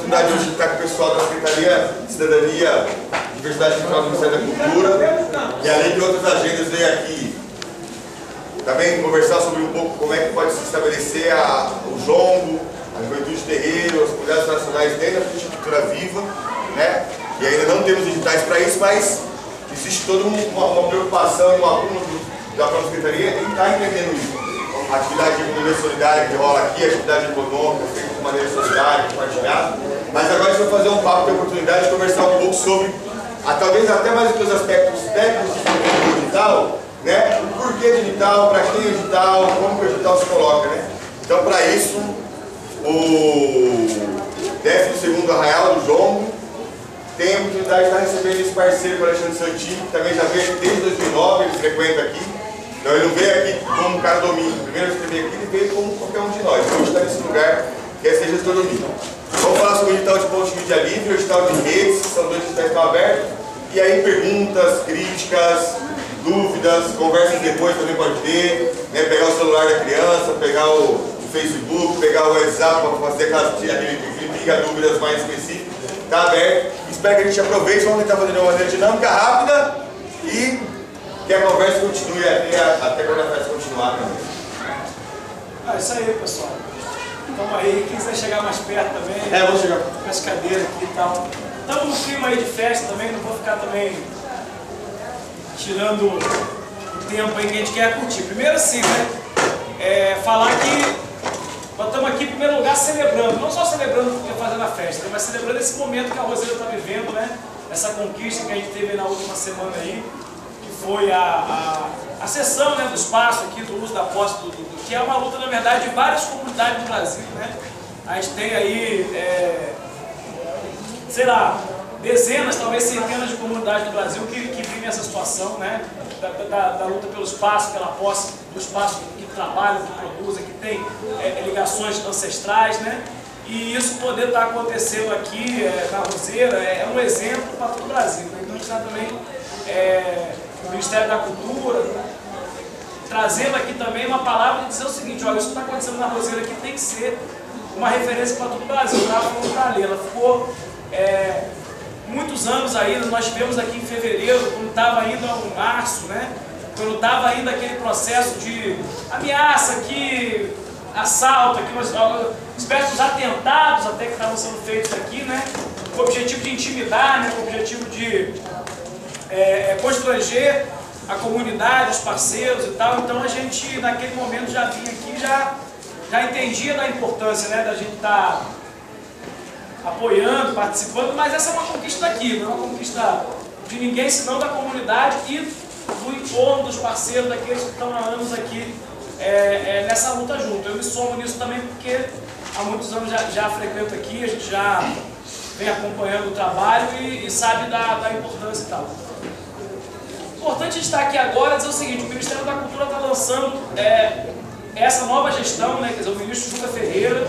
oportunidade hoje de estar com o pessoal da Secretaria de Cidadania, Diversidade Sexual do Ministério da Cultura, e além de outras agendas, veio aqui também conversar sobre um pouco como é que pode se estabelecer o jongo, a juventude terreiro, as comunidades nacionais dentro da política de cultura viva, né? E ainda não temos editais para isso, mas existe toda uma preocupação e um acúmulo da própria Secretaria em estar entendendo isso. A atividade de economia solidária que rola aqui, a atividade econômica feita de maneira solidária, compartilhada. Mas agora a gente vai fazer um papo, ter a oportunidade de conversar um pouco sobre, talvez até mais do que os aspectos técnicos do digital, né? O porquê de digital, para quem é digital, como que o digital se coloca, né? Então, para isso, o 12º Arraial do Jongo tem a oportunidade de estar recebendo esse parceiro, o Alexandre Santini, que também já veio aqui desde 2009, ele frequenta aqui. Então ele não veio aqui como um cara domingo. Primeiro vez que ele veio aqui, ele veio como qualquer um de nós. Hoje está nesse lugar que é ser gestor domingo. Vamos falar sobre o edital de pontos de mídia livre, o edital de redes, que são dois editais que estão abertos. E aí perguntas, críticas, dúvidas, conversas depois também pode ter, né? Pegar o celular da criança, pegar o Facebook, pegar o WhatsApp para fazer aquele dúvidas mais específicas. Está aberto. Espero que a gente aproveite, vamos tentar fazer de uma maneira dinâmica, rápida e que a conversa continue até quando a festa continuar também. Isso aí, pessoal. Então aí, quem quiser chegar mais perto também. Vou chegar. Com as cadeiras aqui e tal. Estamos no clima aí de festa também, não vou ficar também tirando o tempo aí que a gente quer curtir. Primeiro assim, né? Falar que nós estamos aqui em primeiro lugar celebrando, não só celebrando porque fazendo a festa, mas celebrando esse momento que a Roseira está vivendo, né? Essa conquista que a gente teve na última semana aí, que foi a cessão, né, do espaço aqui, do uso da posse, que é uma luta, na verdade, de várias comunidades do Brasil, né? A gente tem aí, sei lá, dezenas, talvez centenas de comunidades do Brasil que vivem essa situação, né? Da luta pelo espaço, pela posse do espaço que trabalham, que produzem, que tem ligações ancestrais, né? E isso poder estar acontecendo aqui na Roseira é um exemplo para todo o Brasil, né? Então a gente está também, o Ministério da Cultura, trazendo aqui também uma palavra de dizer o seguinte: olha, isso que está acontecendo na Roseira aqui tem que ser uma referência para todo o Brasil. Eu estava falando com a Lê, ela ficou muitos anos ainda, nós tivemos aqui em fevereiro, quando estava indo ao março, né? Quando estava ainda aquele processo de ameaça aqui, assalto aqui, espécie de atentados até que estavam sendo feitos aqui, né? Com o objetivo de intimidar, né? Com o objetivo de constranger a comunidade, os parceiros e tal. Então a gente naquele momento já vinha aqui, já entendia da importância, né? Da gente estar apoiando, participando, mas essa é uma conquista daqui, não é uma conquista de ninguém senão da comunidade e do entorno dos parceiros, daqueles que estão há anos aqui nessa luta junto. Eu me somo nisso também porque há muitos anos já frequento aqui, a gente já vem acompanhando o trabalho e sabe da importância e tal. Importante estar aqui agora dizer o seguinte: o Ministério da Cultura está lançando essa nova gestão, né, quer dizer, o ministro Juca Ferreira.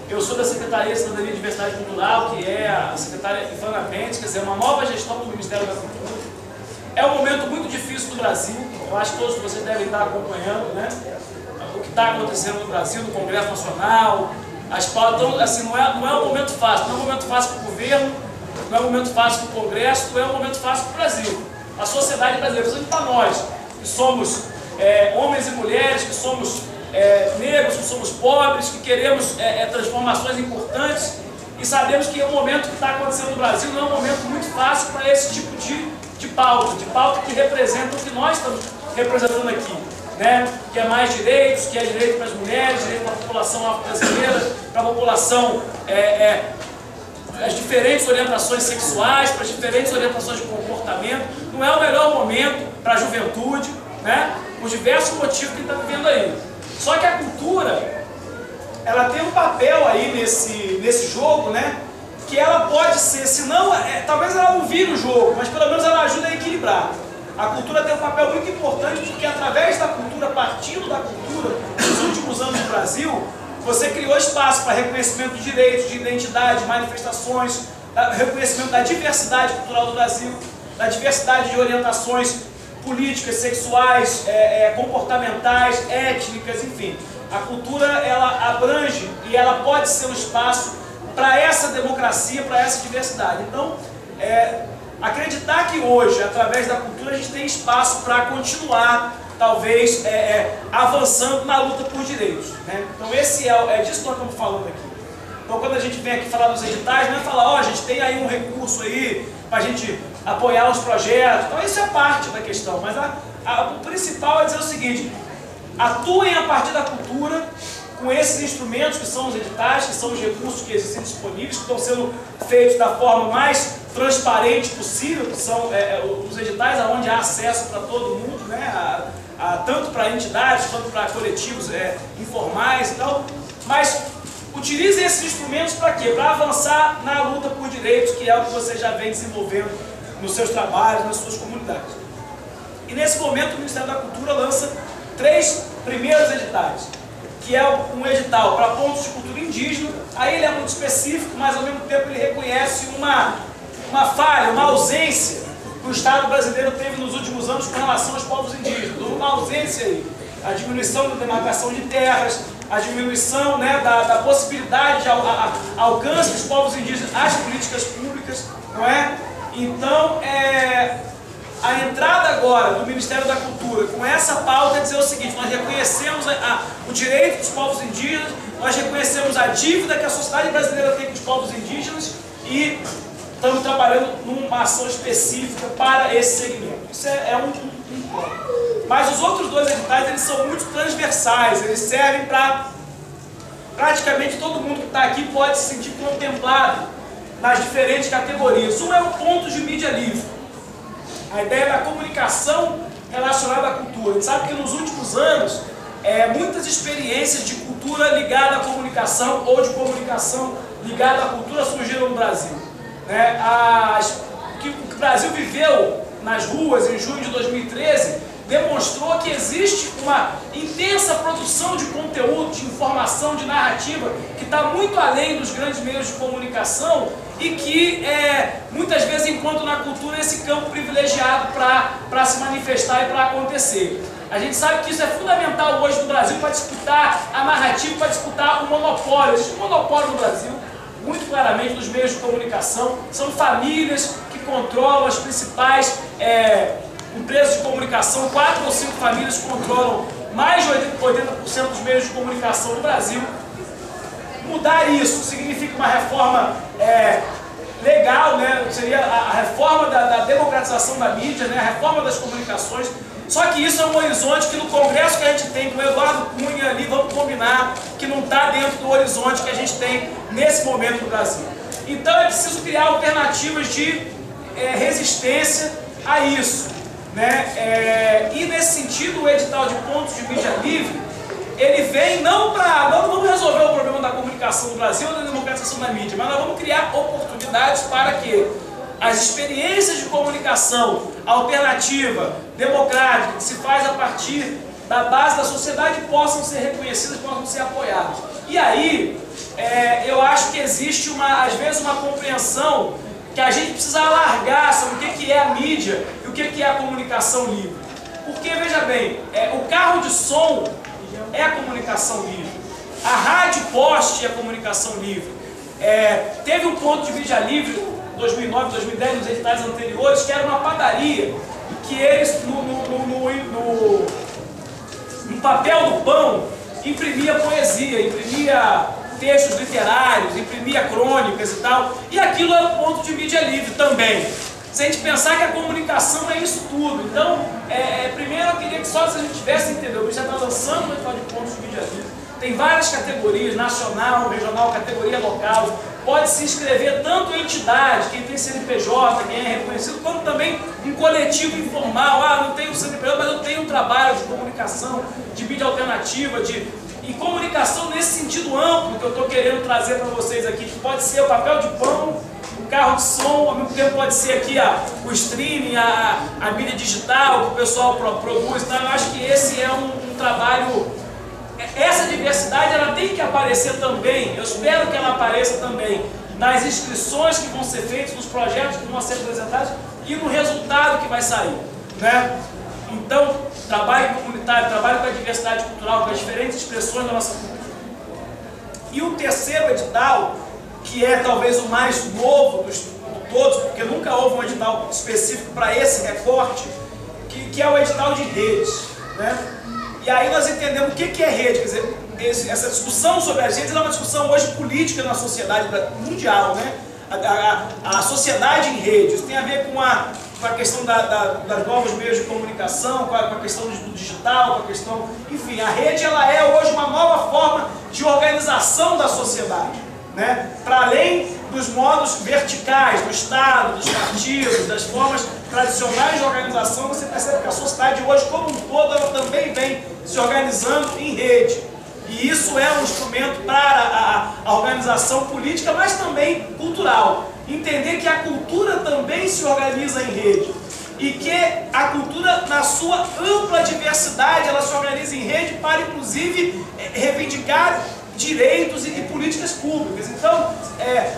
Eu sou da Secretaria de Cidadania e Diversidade Cultural, que é a secretária Ivana Mendes, quer dizer, uma nova gestão do Ministério da Cultura. É um momento muito difícil do Brasil, eu acho que todos vocês devem estar acompanhando, né? O que está acontecendo no Brasil, no Congresso Nacional, as pautas, então, assim, não é um momento fácil, não é um momento fácil para o governo, não é um momento fácil para o Congresso, não é um momento fácil para o Brasil. A sociedade brasileira, principalmente para nós, que somos homens e mulheres, que somos negros, que somos pobres, que queremos transformações importantes e sabemos que o momento que está acontecendo no Brasil não é um momento muito fácil para esse tipo de pauta que representa o que nós estamos representando aqui, né? Que é mais direitos, que é direito para as mulheres, direito para a população afro-brasileira, para a população, as diferentes orientações sexuais, para as diferentes orientações de comportamento. Não é o melhor momento para a juventude, né? Por diversos motivos que está vivendo aí. Só que a cultura, ela tem um papel aí nesse jogo, né? Que ela pode ser, se não, talvez ela não vire o jogo, mas pelo menos ela ajuda a equilibrar. A cultura tem um papel muito importante porque através da cultura, partindo da cultura, nos últimos anos no Brasil, você criou espaço para reconhecimento de direitos, de identidade, de manifestações, reconhecimento da diversidade cultural do Brasil, da diversidade de orientações políticas, sexuais, comportamentais, étnicas, enfim. A cultura, ela abrange e ela pode ser um espaço para essa democracia, para essa diversidade. Então, acreditar que hoje, através da cultura, a gente tem espaço para continuar, talvez, avançando na luta por direitos, né? Então, esse é disso que nós estamos falando aqui. Então, quando a gente vem aqui falar dos editais, não é falar, ó, a gente tem aí um recurso aí para a gente apoiar os projetos. Então, isso é parte da questão, mas o principal é dizer o seguinte: atuem a partir da cultura, com esses instrumentos que são os editais, que são os recursos que existem disponíveis, que estão sendo feitos da forma mais transparente possível, que são os editais onde há acesso para todo mundo, né? Tanto para entidades, quanto para coletivos informais e tal. Mas utilizem esses instrumentos para quê? Para avançar na luta por direitos, que é o que você já vem desenvolvendo nos seus trabalhos, nas suas comunidades. E nesse momento o Ministério da Cultura lança 3 primeiros editais, que é um edital para pontos de cultura indígena. Aí ele é muito específico, mas ao mesmo tempo ele reconhece uma falha, uma ausência que o Estado brasileiro teve nos últimos anos com relação aos povos indígenas. Houve uma ausência aí, a diminuição da demarcação de terras, a diminuição, né, da possibilidade de alcance dos povos indígenas às políticas públicas, não é? Então, a entrada agora do Ministério da Cultura com essa pauta é dizer o seguinte: nós reconhecemos o direito dos povos indígenas, nós reconhecemos a dívida que a sociedade brasileira tem com os povos indígenas e estamos trabalhando numa ação específica para esse segmento. Isso é um ponto. Mas os outros 2 editais, eles são muito transversais, eles servem para praticamente todo mundo que está aqui pode se sentir contemplado nas diferentes categorias. Um é o ponto de mídia livre, a ideia da comunicação relacionada à cultura. A gente sabe que nos últimos anos, muitas experiências de cultura ligada à comunicação ou de comunicação ligada à cultura surgiram no Brasil, né? O que o Brasil viveu nas ruas em junho de 2013 demonstrou que existe uma intensa produção de conteúdo, de informação, de narrativa, que está muito além dos grandes meios de comunicação e que muitas vezes encontra na cultura esse campo privilegiado para se manifestar e para acontecer. A gente sabe que isso é fundamental hoje no Brasil para disputar a narrativa, para disputar o monopólio. Existe um monopólio no Brasil, muito claramente, dos meios de comunicação. São famílias que controlam as principais empresas de comunicação. 4 ou 5 famílias controlam mais de 80% dos meios de comunicação no Brasil. Mudar isso significa uma reforma legal, né? Seria a reforma da democratização da mídia, né? A reforma das comunicações. Só que isso é um horizonte que no congresso que a gente tem com o Eduardo Cunha ali, vamos combinar, que não está dentro do horizonte que a gente tem nesse momento no Brasil. Então é preciso criar alternativas de resistência a isso, né? E nesse sentido o edital de pontos de mídia livre, ele vem não vamos resolver o problema da comunicação no Brasil ou da democratização da mídia, mas nós vamos criar oportunidades para que as experiências de comunicação alternativa, democrática, que se faz a partir da base da sociedade, possam ser reconhecidas, possam ser apoiadas. E aí, eu acho que existe às vezes uma compreensão que a gente precisa alargar sobre o que é a mídia e o que é a comunicação livre. Porque, veja bem, o carro de som é a comunicação livre, a rádio poste é a comunicação livre. Teve um ponto de mídia livre 2009, 2010, nos editais anteriores, que era uma padaria, que eles, no papel do pão, imprimia poesia, imprimia textos literários, imprimia crônicas e tal, e aquilo era um ponto de mídia livre também. Se a gente pensar que a comunicação é isso tudo, então, primeiro eu queria que só se a gente tivesse entendido, você está lançando um edital de pontos de mídia livre, tem várias categorias, nacional, regional, categoria local. Pode se inscrever tanto em entidade, quem tem CNPJ, quem é reconhecido, como também em coletivo informal. Não tenho CNPJ, mas eu tenho um trabalho de comunicação, de mídia alternativa, e comunicação nesse sentido amplo que eu estou querendo trazer para vocês aqui, que pode ser o papel de pão, o carro de som, ao mesmo tempo pode ser aqui o streaming, a mídia digital que o pessoal produz. Então, eu acho que esse é um trabalho. Essa diversidade ela tem que aparecer também, eu espero que ela apareça também nas inscrições que vão ser feitas, nos projetos que vão ser apresentados e no resultado que vai sair, né? Então, trabalho comunitário, trabalho com a diversidade cultural, com as diferentes expressões da nossa cultura. E o terceiro edital, que é talvez o mais novo dos todos, porque nunca houve um edital específico para esse recorte, que é o edital de redes, né? E aí nós entendemos o que é rede, quer dizer, essa discussão sobre as redes é uma discussão hoje política na sociedade mundial, né? A sociedade em rede, isso tem a ver com a questão das novos meios de comunicação, com a questão do digital, com a questão... Enfim, a rede ela é hoje uma nova forma de organização da sociedade, né? Para além dos modos verticais, do Estado, dos partidos, das formas tradicionais de organização, você percebe que a sociedade hoje como um todo ela também vem se organizando em rede. E isso é um instrumento para a organização política, mas também cultural. Entender que a cultura também se organiza em rede. E que a cultura, na sua ampla diversidade, ela se organiza em rede para, inclusive, reivindicar direitos e políticas públicas. Então,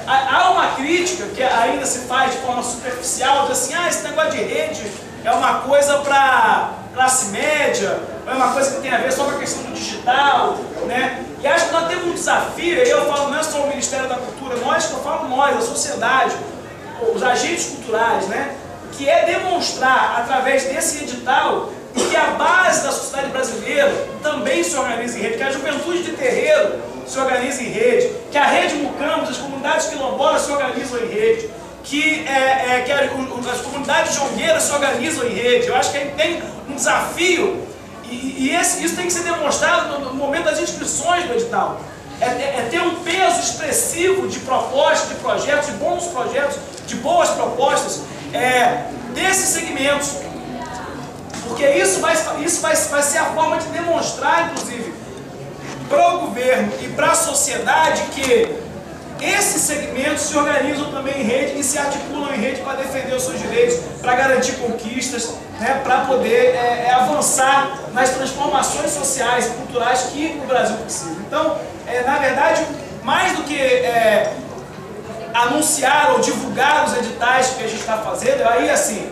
há uma crítica que ainda se faz de forma superficial, de assim, esse negócio de rede é uma coisa para classe média, é uma coisa que tem a ver só com a questão do digital, né? E acho que nós temos um desafio, e eu falo não é só o Ministério da Cultura, nós, que eu falo nós, a sociedade, os agentes culturais, né? Que é demonstrar, através desse edital, que a base da sociedade brasileira também se organiza em rede, que a juventude de terreiro se organiza em rede, que a rede Mucambos, as comunidades quilombolas se organizam em rede, que as comunidades jongueiras se organizam em rede. Eu acho que tem um desafio, e isso tem que ser demonstrado no momento das inscrições do edital. É ter um peso expressivo de propostas, de projetos, de bons projetos, de boas propostas, desses segmentos. Porque isso vai ser a forma de demonstrar, inclusive, para o governo e para a sociedade que esses segmentos se organizam também em rede e se articulam em rede para defender os seus direitos, para garantir conquistas, né, para poder avançar nas transformações sociais e culturais que o Brasil precisa. Então, na verdade, mais do que anunciar ou divulgar os editais que a gente está fazendo, aí assim,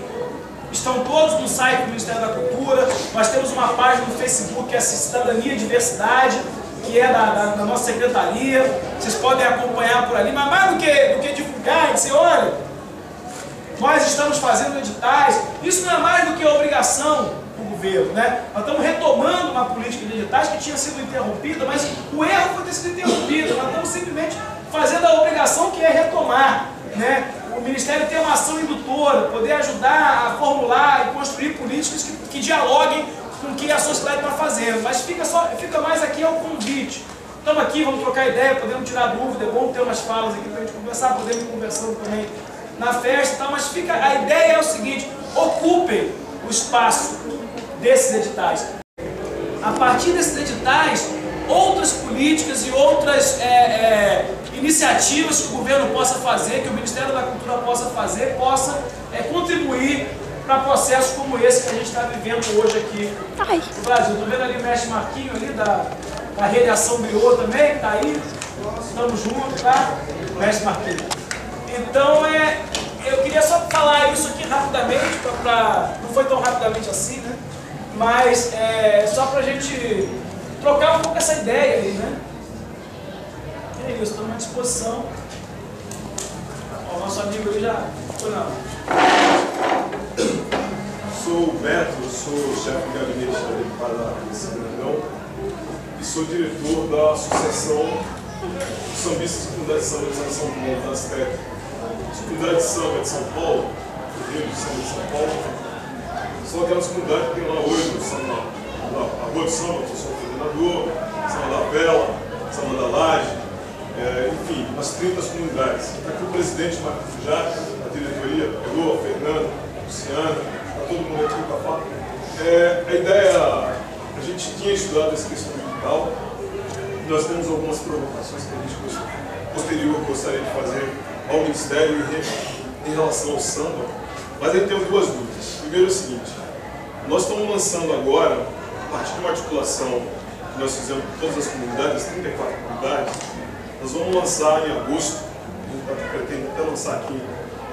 estão todos no site do Ministério da Cultura, nós temos uma página no Facebook que é Cidadania e Diversidade, que é da nossa secretaria, vocês podem acompanhar por ali, mas mais do que divulgar, dizer, olha, nós estamos fazendo editais, isso não é mais do que obrigação do governo, né? Nós estamos retomando uma política de editais que tinha sido interrompida, mas o erro foi ter sido interrompido, nós estamos simplesmente fazendo a obrigação que é retomar, né? O Ministério tem uma ação indutora, poder ajudar a formular e construir políticas que dialoguem com o que a sociedade está fazendo, mas fica mais aqui ao convite. Estamos aqui, vamos trocar ideia, podemos tirar dúvida, é bom ter umas falas aqui para a gente conversar, podemos ir conversando também na festa e tal, mas a ideia é o seguinte, ocupem o espaço desses editais. A partir desses editais, outras políticas e outras iniciativas que o governo possa fazer, que o Ministério da Cultura possa fazer, possa contribuir para processos como esse que a gente está vivendo hoje aqui no Brasil. Estou vendo ali o mestre Marquinho ali da Rede Ação Briô também, que está aí. Estamos juntos, tá? O mestre Marquinho. Então, eu queria só falar isso aqui rapidamente, não foi tão rapidamente assim, né? Mas só para a gente trocar um pouco essa ideia aí, né? É isso, estamos à disposição. O nosso amigo aí já foi não. Sou o Beto, sou chefe de gabinete da Deputada Cidadão e sou diretor da Associação de Sambistas e Comunidades de Samba de São Paulo, da ASTEC. As comunidades de samba de São Paulo, o Rio de Samba de São Paulo, são aquelas comunidades que tem lá hoje, a Rua de Samba, que eu sou coordenador, Samba da Vela, Samba da Laje, enfim, umas 30 comunidades. Está aqui o presidente Marcos Fujac, a diretoria, Pelô, Fernando, Luciana, todo mundo aqui para falar. A ideia, a gente tinha estudado essa questão digital, nós temos algumas provocações que a gente posterior gostaria de fazer ao Ministério em relação ao samba, mas aí tem duas dúvidas. Primeiro é o seguinte, nós estamos lançando agora, a partir de uma articulação que nós fizemos com todas as comunidades, 34 comunidades, nós vamos lançar em agosto, a gente pretende até lançar aqui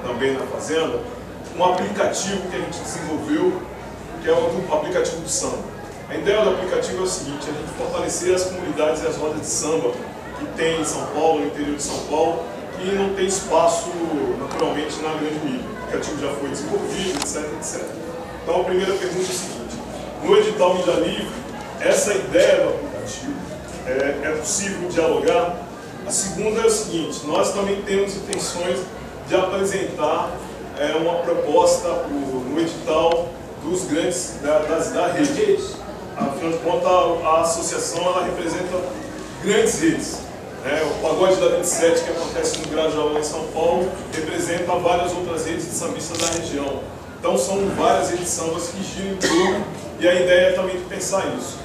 também na Fazenda, um aplicativo que a gente desenvolveu, que é o aplicativo do samba. A ideia do aplicativo é o seguinte, a gente fortalecer as comunidades e as rodas de samba que tem em São Paulo, no interior de São Paulo, e não tem espaço, naturalmente, na grande mídia. O aplicativo já foi desenvolvido, etc, etc. Então, a primeira pergunta é a seguinte: no edital Mídia Livre, essa ideia do aplicativo é possível dialogar? A segunda é o seguinte: nós também temos intenções de apresentar uma proposta no edital dos grandes, da rede. Afinal de contas, a associação ela representa grandes redes. O Pagode da 27, que acontece no Grajaú, em São Paulo, representa várias outras redes de sambistas da região. Então são várias redes de sambas que giram em torno, e a ideia é também de pensar isso.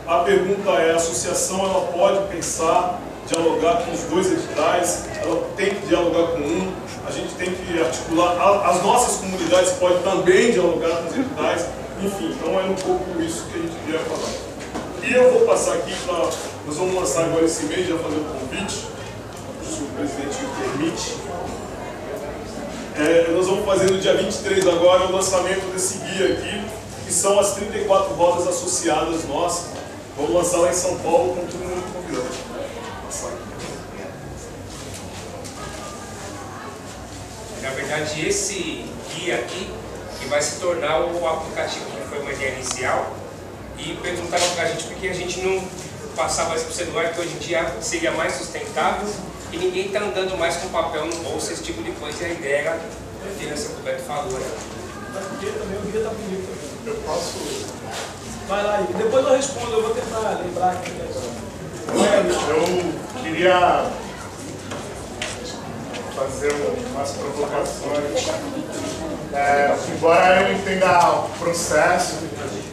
A pergunta é: a associação ela pode pensar, dialogar com os dois editais, ela tem que dialogar com um, a gente tem que articular, as nossas comunidades podem também dialogar com os editais, enfim, então é um pouco isso que a gente queria falar. E eu vou passar aqui para... Nós vamos lançar agora esse mês, já fazer o convite, se o presidente me permite. Nós vamos fazer no dia 23 agora o lançamento desse guia aqui, que são as 34 rodas associadas nossas. Vamos lançar lá em São Paulo com todo mundo convidado. Na verdade, esse guia aqui que vai se tornar o aplicativo, que foi uma ideia inicial, e perguntaram para a gente por que a gente não passava isso para o celular, que hoje em dia seria mais sustentável e ninguém está andando mais com papel no bolso, esse tipo de coisa, e a ideia era ter essa que o Beto falou. Mas o guia também, o guia tá bonito. Eu posso... Vai lá, Igor. Depois eu respondo, eu vou tentar lembrar aqui. Eu queria fazer umas provocações. Embora eu entenda o processo,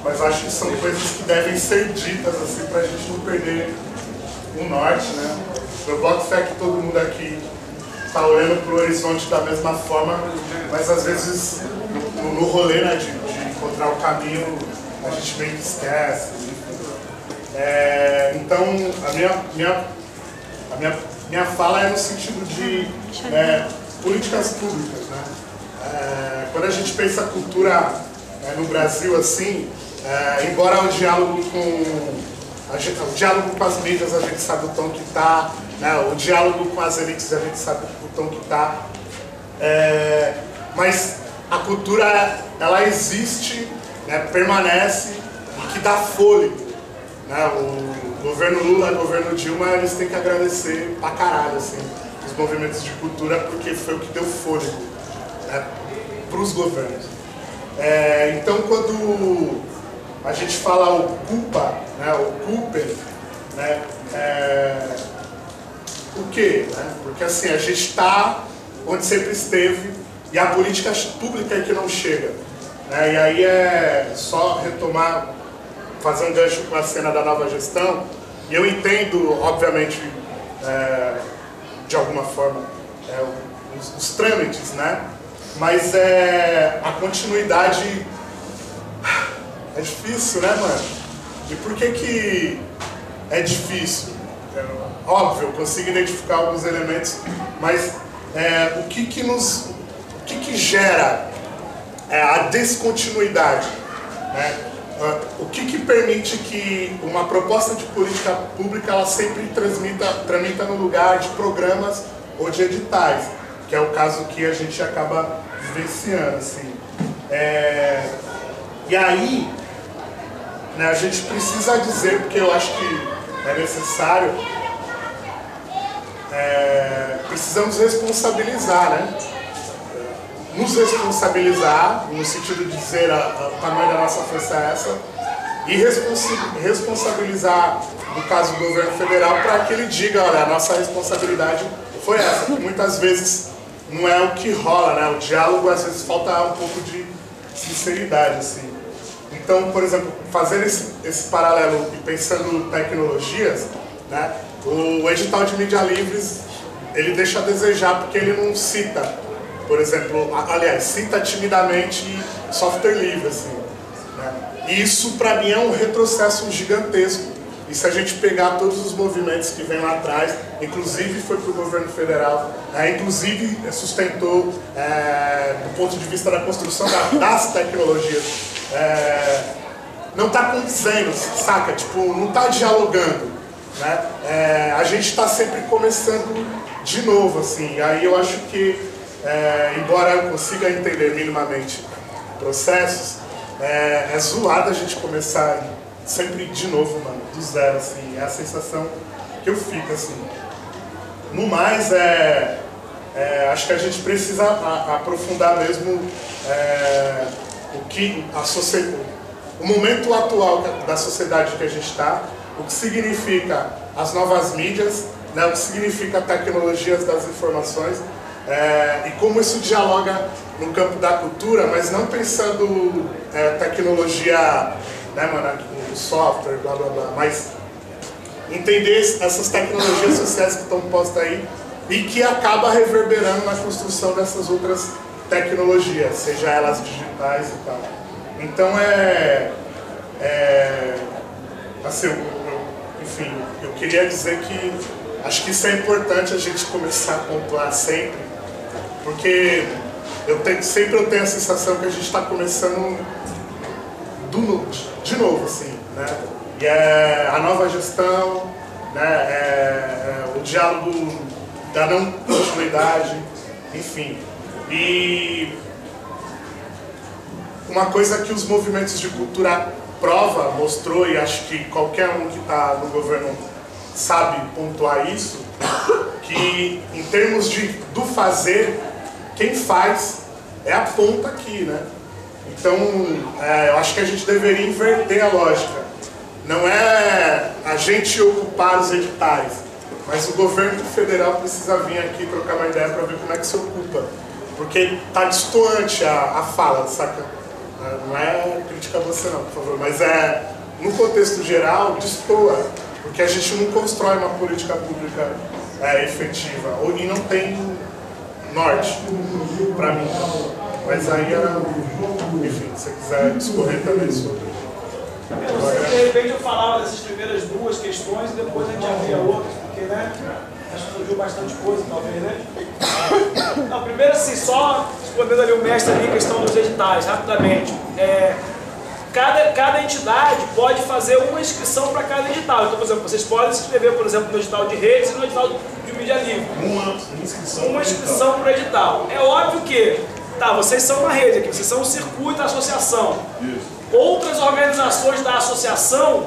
mas acho que são coisas que devem ser ditas assim, para a gente não perder o norte, né? Eu boto fé que todo mundo aqui está olhando para o horizonte da mesma forma, mas às vezes no rolê, né, de encontrar o caminho, a gente meio que esquece. Então, a minha fala é no sentido de políticas públicas, né? Quando a gente pensa cultura no Brasil assim, embora o diálogo com as mídias a gente sabe o tom que está, né? O diálogo com as elites a gente sabe o tom que está, mas a cultura ela existe, né, permanece e que dá fôlego. Né? O governo Lula e o governo Dilma, eles têm que agradecer pra caralho assim, os movimentos de cultura, porque foi o que deu fôlego, né, para os governos. Então, quando a gente fala ocupa, né, ocupe, né, o quê? Né? Porque assim, a gente está onde sempre esteve e a política pública é que não chega. Né? E aí é só retomar, fazer um gancho com a cena da nova gestão, e eu entendo, obviamente, de alguma forma, os trâmites, né? Mas a continuidade é difícil, né, mano? E por que é difícil? Óbvio, eu consigo identificar alguns elementos, mas o que gera a descontinuidade, né? O que permite que uma proposta de política pública ela sempre tramita no lugar de programas ou de editais, que é o caso que a gente acaba vivenciando, assim. E aí, né, a gente precisa dizer, porque eu acho que é necessário, precisamos responsabilizar, né? Nos responsabilizar, no sentido de dizer o tamanho da nossa força é essa, e responsabilizar, no caso do governo federal, para que ele diga, olha, a nossa responsabilidade foi essa, que muitas vezes não é o que rola, né? O diálogo, às vezes, falta um pouco de sinceridade, assim. Então, por exemplo, fazendo esse paralelo e pensando tecnologias, né? O edital de mídia livres, ele deixa a desejar, porque ele não cita, por exemplo, aliás, cita timidamente software livre, assim, né? E isso, para mim, é um retrocesso gigantesco. E se a gente pegar todos os movimentos que vem lá atrás, inclusive foi para o governo federal, inclusive sustentou, do ponto de vista da construção das tecnologias, não está condizendo, saca? Tipo, não está dialogando, né? A gente está sempre começando de novo, assim. Aí eu acho que, embora eu consiga entender minimamente processos, é zoado a gente começar sempre de novo, mano, do zero, assim. É a sensação que eu fico, assim. No mais, acho que a gente precisa aprofundar mesmo o que o momento atual da sociedade que a gente está, o que significa as novas mídias, né, o que significa tecnologias das informações, e como isso dialoga no campo da cultura, mas não pensando tecnologia, né, mano, o software, blá blá blá, mas entender essas tecnologias sociais que estão postas aí e que acaba reverberando na construção dessas outras tecnologias, seja elas digitais e tal. Então assim, enfim, eu queria dizer que acho que isso é importante a gente começar a pontuar sempre, porque sempre eu tenho a sensação que a gente está começando de novo, assim, né? E a nova gestão, né? O diálogo da não continuidade, enfim. E uma coisa que os movimentos de cultura mostrou, e acho que qualquer um que está no governo sabe pontuar isso, que em termos do fazer, quem faz é a ponta aqui, né? Então, eu acho que a gente deveria inverter a lógica. Não é a gente ocupar os editais, mas o governo federal precisa vir aqui trocar uma ideia para ver como é que se ocupa. Porque está distoante a fala, saca? Não é crítica a você não, por favor, mas no contexto geral, destoa. Porque a gente não constrói uma política pública efetiva, e não tem norte, para mim. Mas aí, enfim, se você quiser discorrer também sobre. De repente eu falava dessas primeiras duas questões e depois a gente abria outras, porque, né, acho que surgiu bastante coisa, talvez, né? Não, primeiro assim, só respondendo ali o mestre ali, a questão dos editais, rapidamente. Cada entidade pode fazer uma inscrição para cada edital. Então, por exemplo, vocês podem se inscrever, por exemplo, no edital de redes e no edital de mídia livre. Uma inscrição para o edital. É óbvio que, vocês são uma rede aqui, vocês são um circuito, a associação. Isso. Outras organizações da associação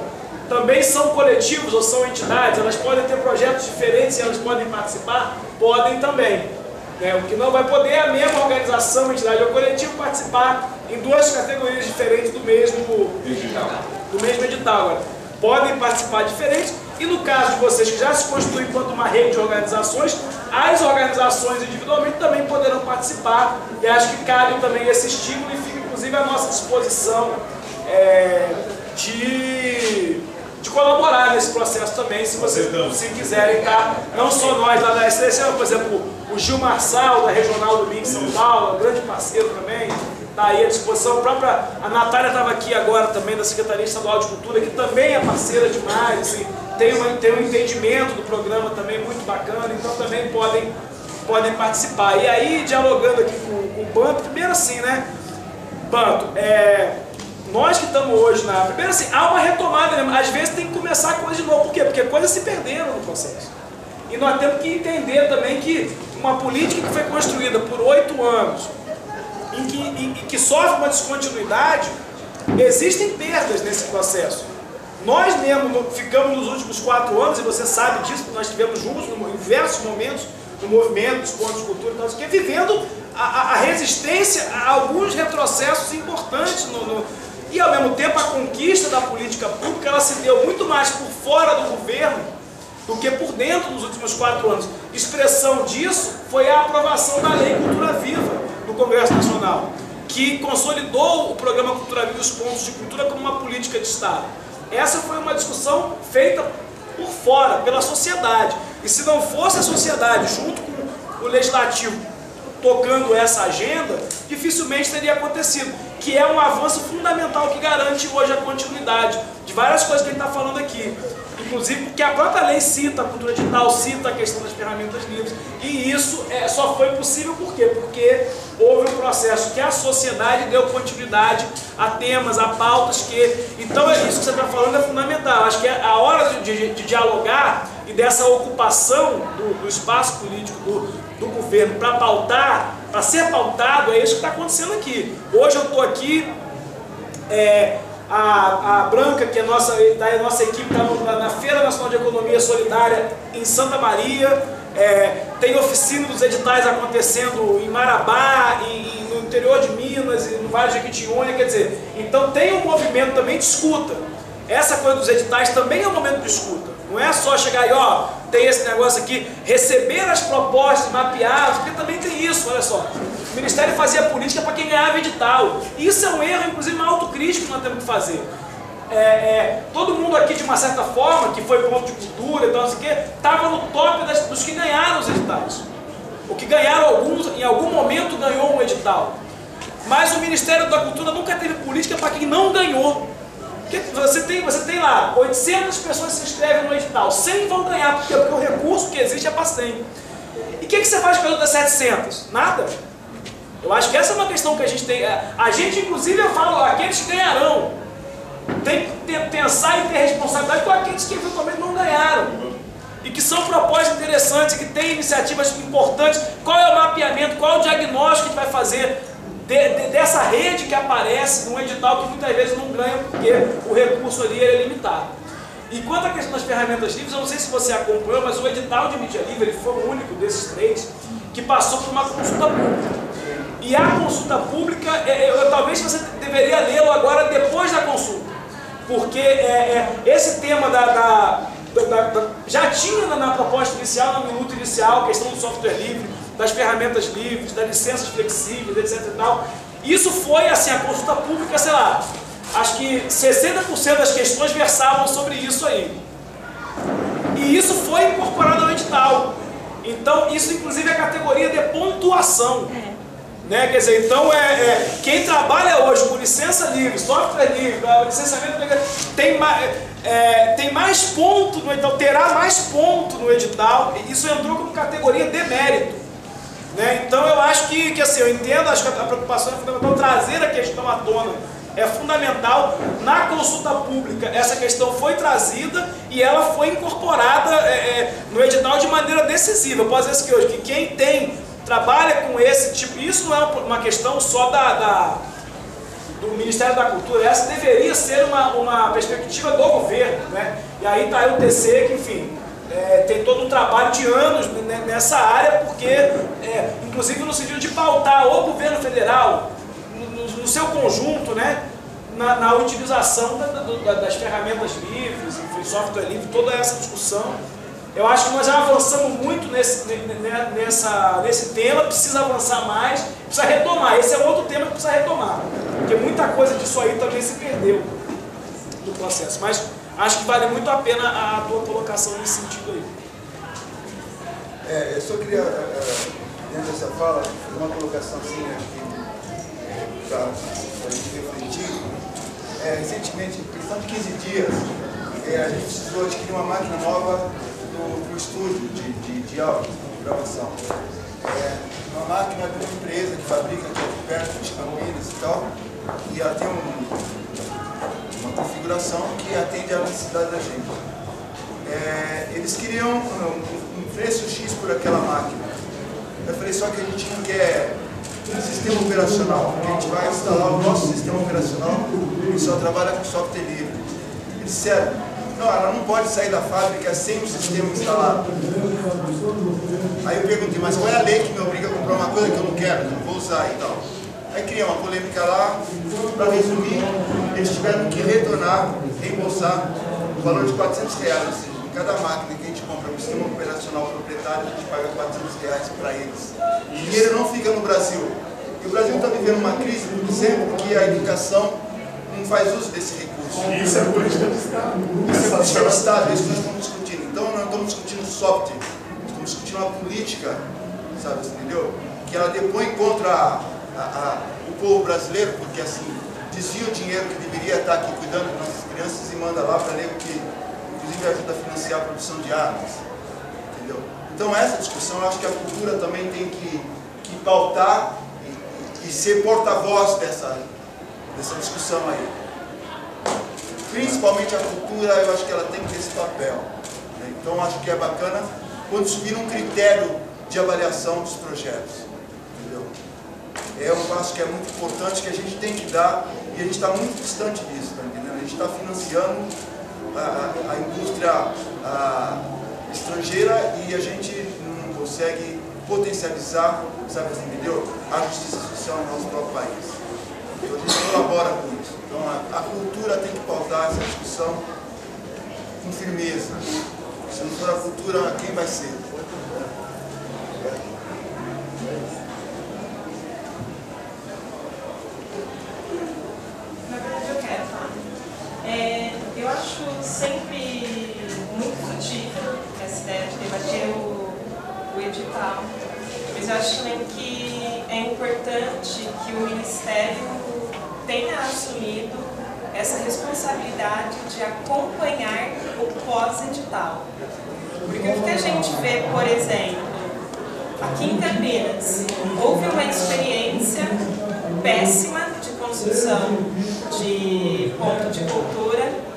também são coletivos ou são entidades, elas podem ter projetos diferentes e elas podem participar? Podem também. O que não vai poder é a mesma organização, entidade ou coletivo participar em duas categorias diferentes do mesmo edital. Agora, podem participar diferentes e no caso de vocês que já se constituem enquanto uma rede de organizações, as organizações individualmente também poderão participar e acho que cabe também esse estímulo e fica inclusive à nossa disposição de colaborar nesse processo também, se vocês quiserem, tá? Não só nós lá da STC, por exemplo, o Gil Marçal, da Regional do Link São Paulo, grande parceiro também, está aí à disposição. A Natália estava aqui agora também, da Secretaria Estadual de Cultura, que também é parceira demais, assim, tem um entendimento do programa também muito bacana, então também podem participar. E aí, dialogando aqui com o Banto, primeiro assim, né, Banto, nós que estamos hoje primeiro assim, há uma retomada, né? Às vezes tem que começar coisas de novo. Por quê? Porque coisas se perderam no processo. E nós temos que entender também que uma política que foi construída por 8 anos, em que sofre uma descontinuidade, existem perdas nesse processo. Nós mesmo ficamos nos últimos 4 anos, e você sabe disso, porque nós estivemos juntos em diversos momentos no movimento dos pontos de cultura, vivendo a resistência a alguns retrocessos importantes e ao mesmo tempo a conquista da política pública ela se deu muito mais por fora do governo do que por dentro nos últimos 4 anos. Expressão disso foi a aprovação da Lei Cultura Viva no Congresso Nacional, que consolidou o programa Cultura Viva e os pontos de cultura como uma política de Estado. Essa foi uma discussão feita por fora, pela sociedade. E se não fosse a sociedade, junto com o Legislativo, tocando essa agenda, dificilmente teria acontecido, que é um avanço fundamental que garante hoje a continuidade de várias coisas que a gente está falando aqui. Inclusive porque a própria lei cita a cultura digital, cita a questão das ferramentas livres, e isso só foi possível por quê? Porque houve um processo que a sociedade deu continuidade a temas, a pautas que... Então isso que você está falando é fundamental. Acho que é a hora de dialogar e dessa ocupação do espaço político do governo para pautar, para ser pautado, é isso que está acontecendo aqui. Hoje eu estou aqui, a Branca, que é da nossa equipe, está na Feira Nacional de Economia Solidária em Santa Maria, tem oficina dos editais acontecendo em Marabá, no interior de Minas, e no Vale de Jequitinhonha, quer dizer, então tem um movimento também de escuta. Essa coisa dos editais também é um momento de escuta. Não é só chegar e, ó, tem esse negócio aqui, receber as propostas, mapear, porque também tem isso, olha só. O Ministério fazia política para quem ganhava edital. Isso é um erro, inclusive, uma autocrítica que nós temos que fazer. Todo mundo aqui, de uma certa forma, que foi ponto de cultura e tal, não sei o quê, estava no top dos que ganharam os editais. O que ganharam alguns, em algum momento ganhou um edital. Mas o Ministério da Cultura nunca teve política para quem não ganhou. Você tem lá 800 pessoas se inscrevem no edital, 100 vão ganhar, porque o recurso que existe é para 100. E o que você faz com as outras 700? Nada. Eu acho que essa é uma questão que a gente tem. A gente, inclusive, eu falo, aqueles que ganharão, tem que pensar e ter responsabilidade com aqueles que eventualmente não ganharam. E que são propostas interessantes, que têm iniciativas importantes. Qual é o mapeamento, qual é o diagnóstico que a gente vai fazer dessa rede que aparece num edital que muitas vezes não ganha porque o recurso ali é limitado. E quanto à questão das ferramentas livres, eu não sei se você acompanhou, mas o edital de mídia livre ele foi o único desses 3 que passou por uma consulta pública. E a consulta pública, talvez você deveria lê-lo agora depois da consulta, porque esse tema já tinha na proposta inicial, no minuto inicial, a questão do software livre, das ferramentas livres, das licenças flexíveis, etc e tal. Isso foi, assim, a consulta pública, sei lá, acho que 60% das questões versavam sobre isso aí. E isso foi incorporado ao edital. Então, isso inclusive é a categoria de pontuação. Né? Quer dizer, então quem trabalha hoje com licença livre, software livre, licenciamento tem mais ponto no edital, terá mais ponto no edital. Isso entrou como categoria de mérito. Né? Então eu acho que assim, eu entendo, acho que a preocupação é fundamental, trazer a questão à tona é fundamental. Na consulta pública essa questão foi trazida e ela foi incorporada no edital de maneira decisiva. Eu posso dizer que hoje que quem trabalha com esse tipo, isso não é uma questão só do Ministério da Cultura, essa deveria ser uma perspectiva do governo, né? E aí está o TC que, enfim, tem todo um trabalho de anos nessa área, porque, inclusive no sentido de pautar o governo federal, no seu conjunto, né, na utilização das ferramentas livres, enfim, software livre, toda essa discussão. Eu acho que nós já avançamos muito nesse tema, precisa avançar mais, precisa retomar. Esse é outro tema que precisa retomar, porque muita coisa disso aí também se perdeu do processo. Mas acho que vale muito a pena a tua colocação nesse sentido aí. Eu só queria, dentro dessa fala, fazer uma colocação assim, acho que para a gente refletir. Recentemente, em questão de 15 dias, a gente precisou adquirir uma máquina nova para o estúdio de áudio, de gravação. Uma máquina de uma empresa que fabrica aqui perto de Campinas e tal, e ela tem uma configuração que atende à necessidade da gente. Eles queriam um preço X por aquela máquina. Eu falei, só que a gente não quer um sistema operacional, porque a gente vai instalar o nosso sistema operacional e só trabalha com software livre. Eles disseram, não, ela não pode sair da fábrica sem o sistema instalado. Aí eu perguntei, mas qual é a lei que me obriga a comprar uma coisa que eu não quero, que eu não vou usar e tal? Aí criou uma polêmica lá, para resumir, eles tiveram que retornar, reembolsar o valor de R$400, ou seja, em cada máquina que a gente compra um sistema operacional proprietário, a gente paga R$400 para eles. O dinheiro não fica no Brasil. E o Brasil está vivendo uma crise, por exemplo, que a educação não faz uso desse recurso. Isso é política de Estado. Isso é política de Estado, é isso que nós estamos discutindo. Então não estamos discutindo software, estamos discutindo uma política, sabe, entendeu? Que ela depõe contra o povo brasileiro, porque assim, desvia o dinheiro que deveria estar aqui cuidando das nossas crianças e manda lá para nego que, inclusive, ajuda a financiar a produção de armas, entendeu? Então essa discussão, eu acho que a cultura também tem que pautar e ser porta-voz dessa discussão aí. Principalmente a cultura, eu acho que ela tem que ter esse papel. né? Então acho que é bacana quando se vira um critério de avaliação dos projetos, entendeu? Eu acho que é muito importante, que a gente tem que dar, e a gente está muito distante disso, tá entendendo? A gente está financiando a indústria estrangeira e a gente não consegue potencializar, sabe assim, entendeu? A justiça social no nosso próprio país. Então a gente colabora com isso. Então a cultura tem que pautar essa discussão com firmeza. Se não for a cultura, quem vai ser? Na verdade eu quero falar. Eu acho sempre muito frutífero essa ideia de debater o edital, mas eu acho também que é importante que o Ministério tenha assumido essa responsabilidade de acompanhar o pós-edital. Porque o que a gente vê, por exemplo, aqui em Campinas, houve uma experiência péssima de construção de ponto de cultura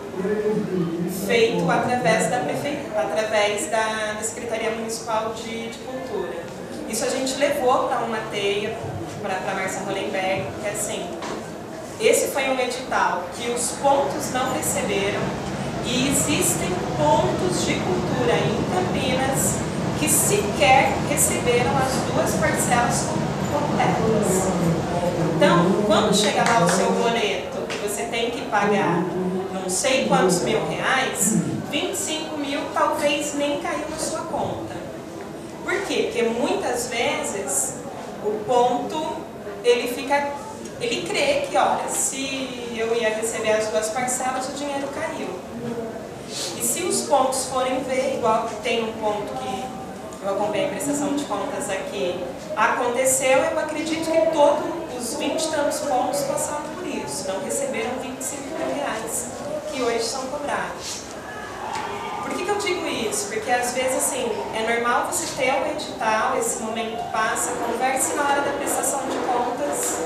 feito através da prefeitura, através da Secretaria Municipal de Cultura. Isso a gente levou para uma teia, para a Márcia Hollenberg, que é assim, esse foi um edital que os pontos não receberam e existem pontos de cultura em Campinas que sequer receberam as 2 parcelas completas. Então, quando chega lá o seu boleto, que você tem que pagar não sei quantos mil reais, 25 mil talvez nem caiu na sua conta. Por quê? Porque muitas vezes o ponto, ele crê que, olha, se eu ia receber as 2 parcelas, o dinheiro caiu. E se os pontos forem ver, igual que tem um ponto que eu acompanhei a prestação de contas aqui, aconteceu, eu acredito que todos os 20 e tantos pontos passaram por isso, não receberam 25 mil reais, que hoje são cobrados. Por que eu digo isso? Porque às vezes, assim, é normal você ter um edital, esse momento passa, converse na hora da prestação de contas.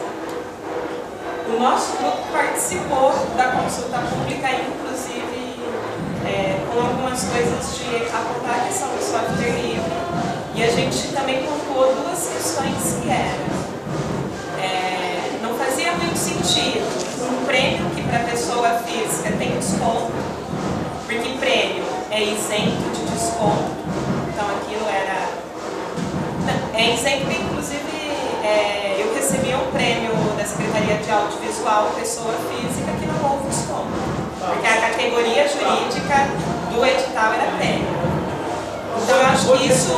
O nosso grupo participou da consulta pública, inclusive com algumas coisas de apontar a questão do software livre. E a gente também pontuou 2 questões que eram. Não fazia muito sentido um prêmio que para a pessoa física tem desconto, porque prêmio é isento de desconto, então aquilo era... É isento, inclusive, eu recebi um prêmio da Secretaria de Audiovisual, pessoa física, que não houve desconto, porque a categoria jurídica do edital era prêmio. Então eu acho que isso...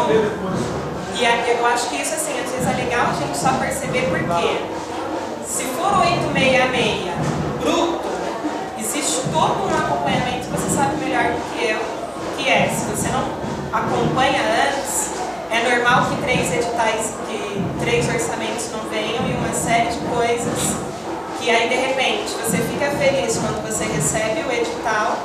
E eu acho que isso, assim, às vezes é legal a gente só perceber por quê. Se for 866 bruto, existe todo um acompanhamento, você sabe melhor do que eu, que é, se você não acompanha antes, é normal que 3 editais, que 3 orçamentos não venham e uma série de coisas, que aí de repente você fica feliz quando você recebe o edital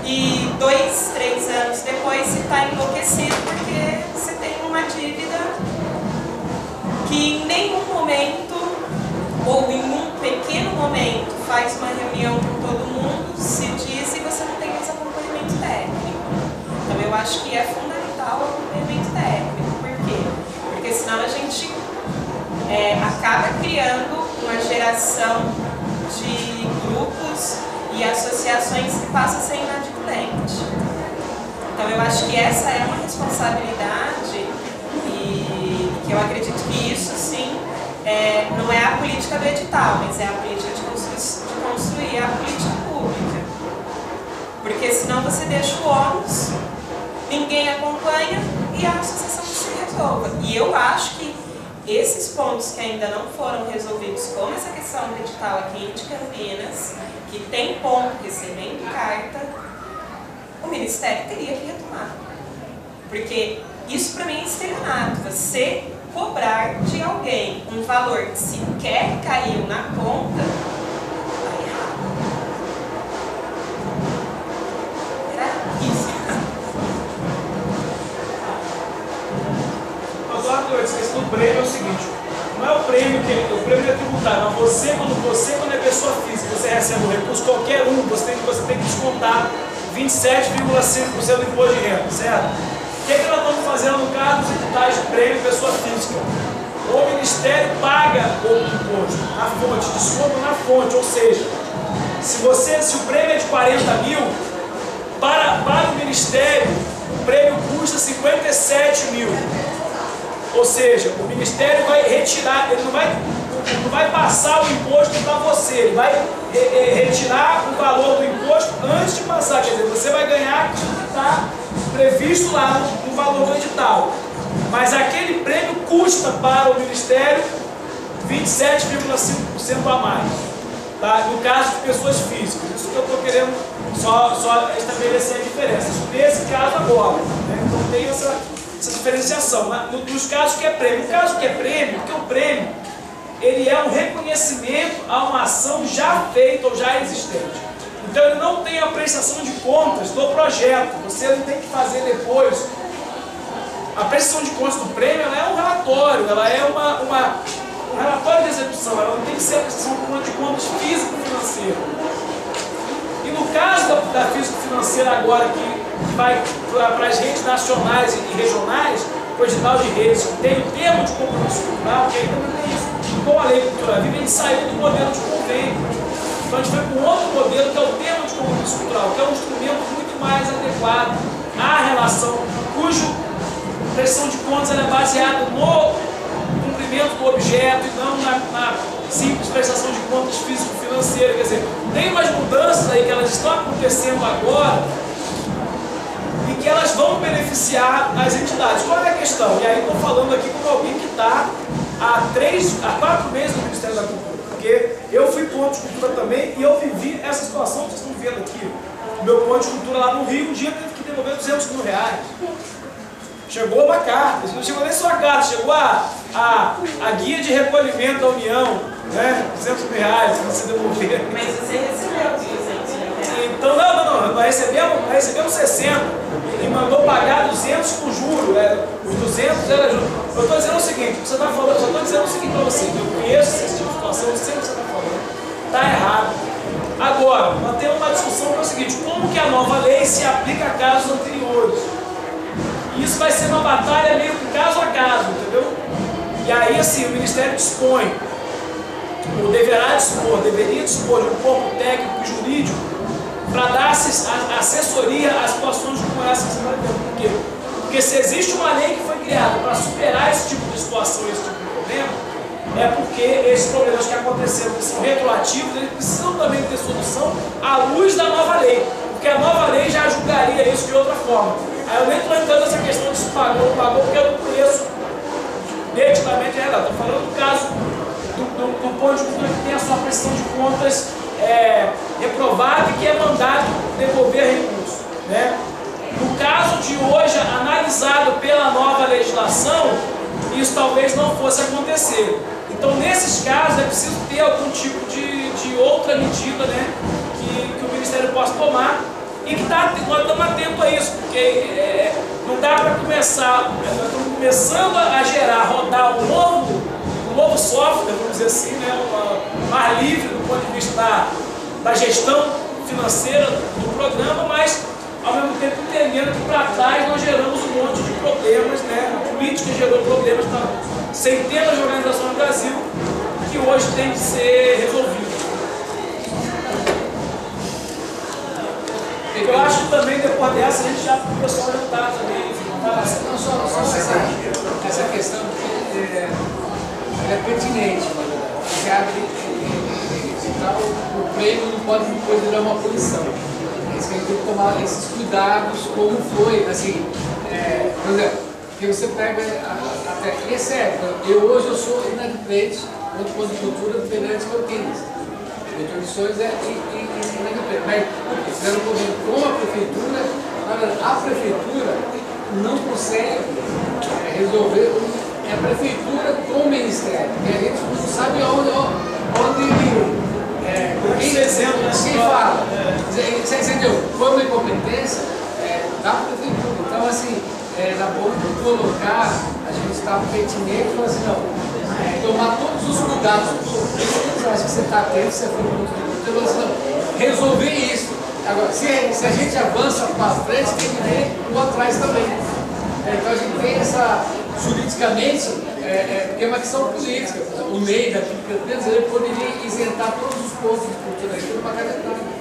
e 2, 3 anos depois você está enlouquecido porque você tem uma dívida que em nenhum momento ou em um pequeno momento faz uma reunião com todo mundo, se diz, e você não tem esse acompanhamento técnico. Então eu acho que é fundamental o acompanhamento técnico. Por quê? Porque senão a gente acaba criando uma geração de grupos e associações que passa a ser inadimplente. Então eu acho que essa é uma responsabilidade e que eu acredito que isso sim não é a política do edital, mas é a política de construir a política pública. Porque senão você deixa o ônus, ninguém acompanha e a associação se resolva. E eu acho que esses pontos que ainda não foram resolvidos, como essa questão do edital aqui de Campinas, que tem ponto recebendo carta, o Ministério teria que retomar. Porque isso para mim é estelionato. Você cobrar de alguém um valor que sequer caiu na conta, está errado. Era isso. Eduardo, a questão do prêmio é o seguinte, não é o prêmio o prêmio é tributário, mas quando é pessoa física, você recebe um recurso, qualquer um, você tem que descontar 27,5% do imposto de renda, certo? O que nós estamos fazendo no caso dos editais de prêmio pessoa física? O Ministério paga o imposto na fonte, desconto na fonte, ou seja, se o prêmio é de 40 mil, para o Ministério, o prêmio custa 57 mil. Ou seja, o Ministério vai retirar, ele não vai passar o imposto para você, ele vai retirar o valor do imposto antes de passar. Quer dizer, você vai ganhar aquilo que está previsto lá no valor do edital. Mas aquele prêmio custa para o Ministério 27,5% a mais. Tá? No caso de pessoas físicas. Isso que eu estou querendo só estabelecer a diferença. Nesse caso agora. Né? Então tem essa diferenciação. Nos casos que é prêmio. No caso que é prêmio, porque o prêmio ele é um reconhecimento a uma ação já feita ou já existente. Então ele não tem a prestação de contas do projeto. Você não tem que fazer depois. A prestação de contas do prêmio ela é um relatório, ela é um relatório de execução, ela não tem que ser a prestação de contas físico-financeira. E no caso da físico-financeira agora, que vai para as redes nacionais e regionais, o edital de redes que tem o termo de compromisso cultural, que ainda não tem isso, com a lei cultural viva, a gente saiu do modelo de convênio. Então a gente foi para um outro modelo, que é o termo de compromisso cultural, que é um instrumento muito mais adequado à relação, cujo prestação de contas é baseada no cumprimento do objeto e não na simples prestação de contas físico-financeira. Quer dizer, tem umas mudanças aí que elas estão acontecendo agora e que elas vão beneficiar as entidades. Qual é a questão? E aí estou falando aqui com alguém que está há 4 meses no Ministério da Cultura, porque eu fui ponto de cultura também e eu vivi essa situação que vocês estão vendo aqui. O meu ponto de cultura lá no Rio, um dia teve que devolver 200 mil reais. Chegou uma carta, não chegou nem só a carta, chegou a guia de recolhimento da União, né? 200 mil reais para você devolver. Mas você recebeu 200 mil reais? Então, não, nós recebemos 60 e mandou pagar 200 com juro, os 200 era juro. Eu estou dizendo o seguinte, você está falando, eu só estou dizendo o seguinte para você, eu conheço esse tipo de situação, eu sei o que você está falando, está errado. Agora, nós temos uma discussão que é o seguinte, como que a nova lei se aplica a casos anteriores? Isso vai ser uma batalha meio que caso a caso, entendeu? E aí, assim, o Ministério dispõe, ou deveria dispor de um corpo técnico e jurídico para dar assessoria a situações como essa que você vai ter. Por quê? Porque se existe uma lei que foi criada para superar esse tipo de situação, esse tipo de problema, é porque esses problemas que aconteceram, que são retroativos, eles precisam também ter solução à luz da nova lei. Porque a nova lei já julgaria isso de outra forma. Aí eu nem estou entrando nessa questão de se pagou ou não pagou, porque eu não conheço nitidamente a realidade. Estou falando do caso do ponto de cultura que tem a sua prestação de contas reprovada e que é mandado devolver recurso. Né? No caso de hoje, analisado pela nova legislação, isso talvez não fosse acontecer. Então, nesses casos, é preciso ter algum tipo de outra medida, né, que o Ministério possa tomar e que nós estamos atentos a isso, porque não dá para começar, nós estamos começando a rodar um novo software, vamos dizer assim, né, mais livre do ponto de vista da gestão financeira do programa, mas ao mesmo tempo entendendo que para trás nós geramos um monte de problemas, né? A política gerou problemas para centenas de organizações no Brasil que hoje tem que ser resolvidos. Eu acho que também depois dessa a gente já o pessoal já está também. Não só essa questão é pertinente, na verdade. O prêmio não pode depois virar uma punição. É isso que a gente tem que tomar esses cuidados, como foi, assim, por exemplo, que você pega até esse hoje eu sou inadimplente, quanto ponto de cultura perante Campinas. As condições inadimplente. Mas fizeram um convênio com a prefeitura, a prefeitura não consegue resolver, é a prefeitura com o Ministério, e a gente não sabe onde quem fala. Você entendeu? Foi uma incompetência da prefeitura. Então, assim, na boa de colocar, a gente está pertinente e falar assim, não, tomar todos os cuidados. Eu acho que você está atento, você foi muito. Então, assim, não, resolver isso. Agora, se a gente avança para frente, tem que ver o atrás também. Então a gente tem essa, juridicamente, porque é uma questão política. O MEI da Campinas, ele poderia isentar todos os pontos de cultura aqui numa canetada.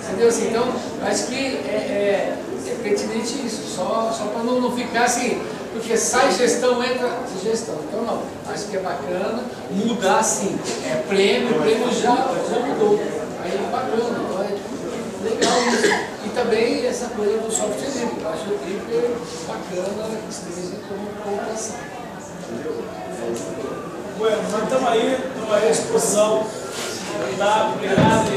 Entendeu? Assim, então, acho que é pertinente isso, só para não ficar assim, porque sai gestão, entra gestão. Então, não, acho que é bacana mudar assim, prêmio já mudou. Aí é bacana, então é legal isso. E também essa coisa do software livre, eu acho hiper bacana que esteja como colocação. Bueno, nós estamos aí à disposição. Tá, obrigado.